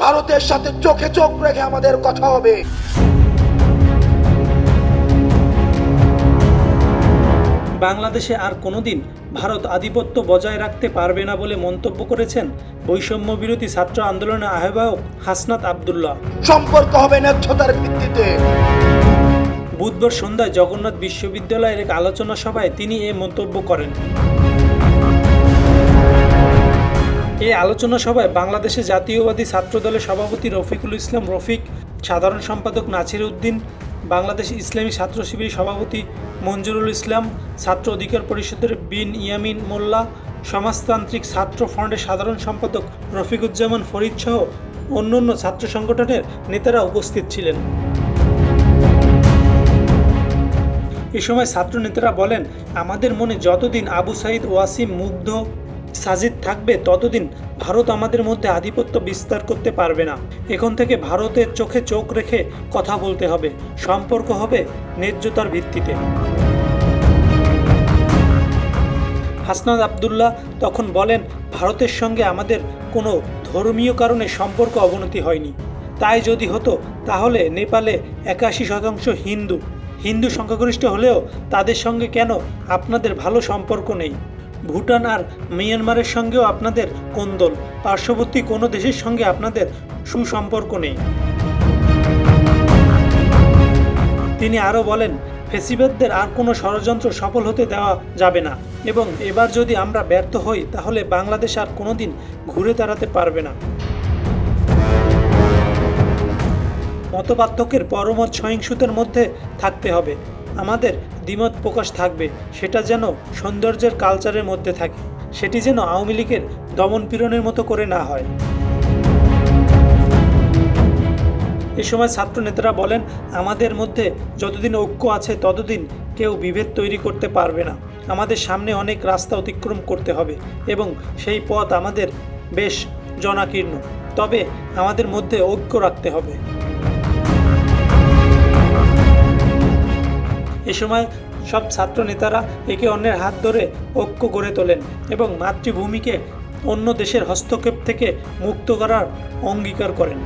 ভারতের সাথে চোখে চোখ রেখে আমাদের কথা হবে। বাংলাদেশে আর কোনোদিন ভারত আধিপত্য বজায় রাখতে পারবে না বলে মন্তব্য করেছেন বৈষম্য বিরোধী ছাত্র আন্দোলনের আহ্বায়ক হাসনাত আব্দুল্লাহ। সম্পর্ক হবে ন্যায্যতার ভিত্তিতে। বুধবার সন্ধ্যায় জগন্নাথ বিশ্ববিদ্যালয়ের এক আলোচনা সভায় তিনি এ মন্তব্য করেন। এই আলোচনা সভায় বাংলাদেশে জাতীয়বাদী ছাত্রদলের সভাপতি রফিকুল ইসলাম রফিক, সাধারণ সম্পাদক নাছির উদ্দিন, বাংলাদেশ ইসলামী ছাত্র শিবির সভাপতি মঞ্জুরুল ইসলাম, ছাত্র অধিকার পরিষদের বিন ইয়ামিন মোল্লা, সমাজতান্ত্রিক ছাত্র ফ্রন্টের সাধারণ সম্পাদক রফিকুজ্জামান ফরিদ সহ অন্যান্য ছাত্র সংগঠনের নেতারা উপস্থিত ছিলেন। এ সময় ছাত্র নেতারা বলেন, আমাদের মনে যতদিন আবু সাঈদ, ওয়াসিম, মুগ্ধ, সাজিদ থাকবে ততদিন ভারত আমাদের মধ্যে আধিপত্য বিস্তার করতে পারবে না। এখন থেকে ভারতের চোখে চোখ রেখে কথা বলতে হবে, সম্পর্ক হবে ন্যায্যতার ভিত্তিতে। হাসনাত আব্দুল্লাহ তখন বলেন, ভারতের সঙ্গে আমাদের কোনো ধর্মীয় কারণে সম্পর্ক অবনতি হয়নি। তাই যদি হতো তাহলে নেপালে 81% হিন্দু সংখ্যাগরিষ্ঠ হলেও তাদের সঙ্গে কেন আপনাদের ভালো সম্পর্ক নেই? ভুটান আর মিয়ানমারের সঙ্গেও আপনাদের কোন্দল, পার্শ্ববর্তী কোনো দেশের সঙ্গে আপনাদের সুসম্পর্ক নেই। তিনি আরও বলেন, ফ্যাসিবাদদের আর কোনো ষড়যন্ত্র সফল হতে দেওয়া যাবে না এবং এবার যদি আমরা ব্যর্থ হই তাহলে বাংলাদেশ আর কোনোদিন ঘুরে দাঁড়াতে পারবে না। মতপার্থক্যের পরমত সহিংসতার মধ্যে থাকতে হবে, আমাদের দ্বিমত প্রকাশ থাকবে, সেটা যেন সৌন্দর্যের কালচারের মধ্যে থাকে, সেটি যেন আওয়ামী লীগের দমনপীড়নের মতো করে না হয়। এ সময় ছাত্র নেতারা বলেন, আমাদের মধ্যে যতদিন ঐক্য আছে ততদিন কেউ বিভেদ তৈরি করতে পারবে না। আমাদের সামনে অনেক রাস্তা অতিক্রম করতে হবে এবং সেই পথ আমাদের বেশ জনাকীর্ণ, তবে আমাদের মধ্যে ঐক্য রাখতে হবে। এ সময় সব ছাত্র নেতারা একে অন্যের হাত ধরে ঐক্য গড়ে তোলেন এবং মাতৃভূমিকে অন্য দেশের হস্তক্ষেপ থেকে মুক্ত করার অঙ্গীকার করেন।